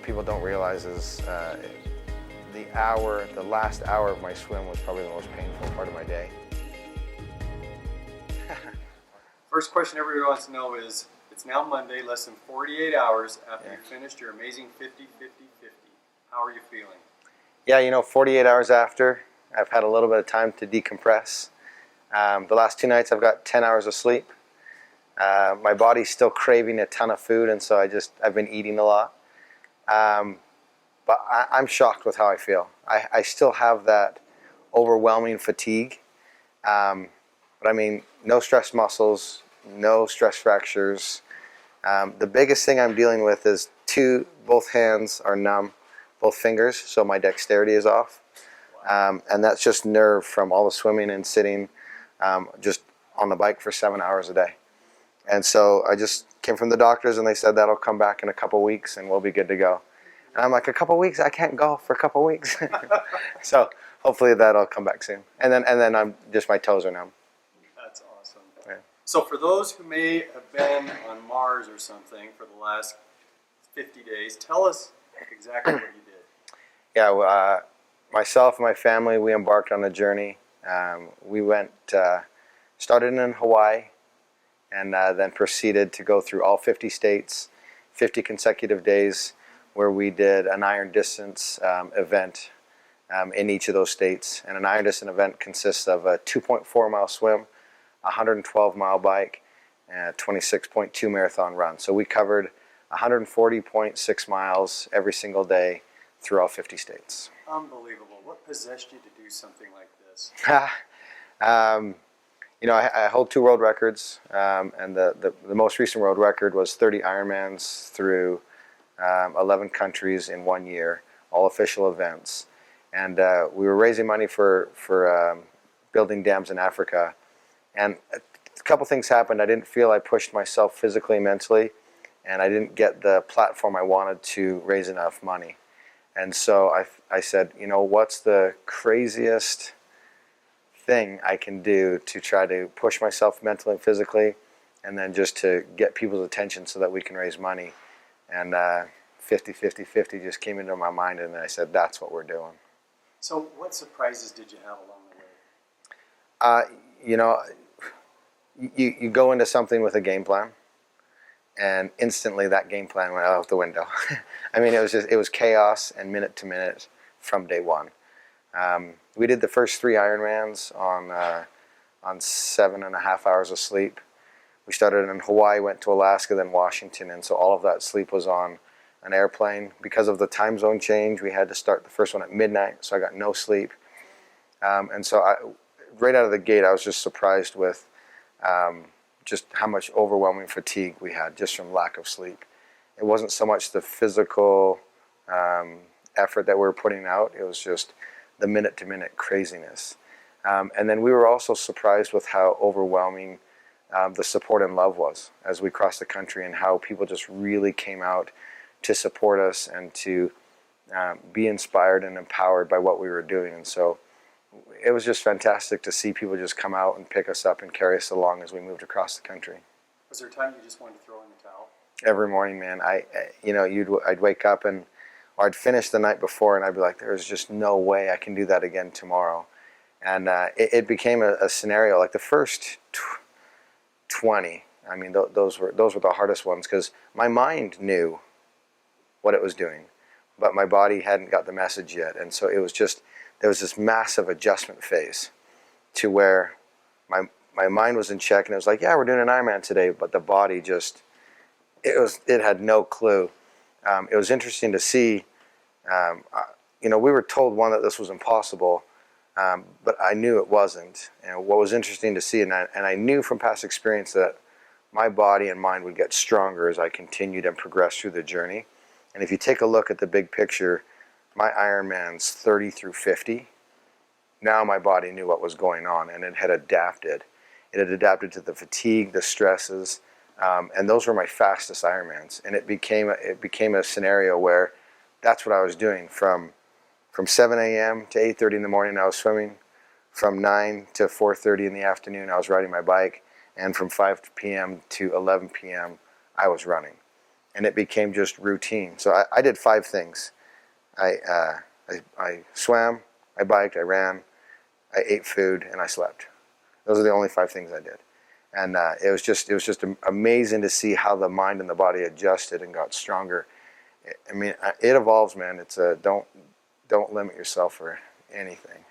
people don't realize is the last hour of my swim was probably the most painful part of my day. First question everybody wants to know is, it's now Monday, less than 48 hours after you finished your amazing 50-50-50. How are you feeling? Yeah, 48 hours after, I've had a little bit of time to decompress. The last 2 nights I've got 10 hours of sleep. My body's still craving a ton of food, and so I've been eating a lot. But I'm shocked with how I feel. I still have that overwhelming fatigue. But I mean, no stress muscles, no stress fractures. The biggest thing I'm dealing with is both hands are numb, both fingers, so my dexterity is off. And that's just nerve from all the swimming and sitting just on the bike for 7 hours a day. And so I just came from the doctors and they said that'll come back in a couple weeks and we'll be good to go. And I'm like, a couple weeks? I can't golf for a couple weeks. So hopefully that'll come back soon. And then my toes are numb. That's awesome. Yeah. So for those who may have been on Mars or something for the last 50 days, tell us exactly what you did. Yeah, myself and my family, we embarked on a journey. We started in Hawaii and then proceeded to go through all 50 states, 50 consecutive days, where we did an iron distance event in each of those states. And an iron distance event consists of a 2.4 mile swim, a 112 mile bike, and a 26.2 marathon run. So we covered 140.6 miles every single day through all 50 states. Unbelievable. What possessed you to do something like this? I hold 2 world records, and the most recent world record was 30 Ironmans through 11 countries in 1 year, all official events. And we were raising money for building dams in Africa. And a couple things happened. I didn't feel I pushed myself physically, mentally, and I didn't get the platform I wanted to raise enough money. And so I said, what's the craziest thing I can do to try to push myself mentally and physically, and then just to get people's attention so that we can raise money. And 50-50-50 just came into my mind, and I said, that's what we're doing. So what surprises did you have along the way? You go into something with a game plan, and instantly that game plan went out the window. I mean, it was chaos and minute to minute from day one. We did the first 3 Ironmans on 7.5 hours of sleep. We started in Hawaii, went to Alaska, then Washington, and so all of that sleep was on an airplane. Because of the time zone change, we had to start the first one at midnight, so I got no sleep. And so right out of the gate, I was just surprised with just how much overwhelming fatigue we had just from lack of sleep. It wasn't so much the physical effort that we were putting out, it was just the minute-to-minute craziness. And then we were also surprised with how overwhelming the support and love was as we crossed the country, and how people just really came out to support us and to be inspired and empowered by what we were doing. And so it was just fantastic to see people just come out and pick us up and carry us along as we moved across the country. Was there a time you just wanted to throw in the towel? Every morning, man. I'd wake up or I'd finish the night before, and I'd be like, there's just no way I can do that again tomorrow. And it became a scenario. Like the first 20, I mean, those were the hardest ones, because my mind knew what it was doing, but my body hadn't got the message yet. And so there was this massive adjustment phase to where my mind was in check, and it was like, yeah, we're doing an Ironman today, but the body it had no clue. It was interesting to see. We were told, that this was impossible, but I knew it wasn't. And what was interesting to see, and I knew from past experience that my body and mind would get stronger as I continued and progressed through the journey. And if you take a look at the big picture, my Ironmans 30 through 50, now my body knew what was going on, and it had adapted. It had adapted to the fatigue, the stresses, and those were my fastest Ironmans. And it became a scenario where that's what I was doing. From 7 a.m. to 8:30 in the morning, I was swimming. From 9 to 4:30 in the afternoon, I was riding my bike. And from 5 p.m. to 11 p.m., I was running. and it became just routine. So I did 5 things. I swam, I biked, I ran, I ate food, and I slept. Those are the only 5 things I did. And it was just amazing to see how the mind and the body adjusted and got stronger. I mean, it evolves, man. It's don't limit yourself for anything.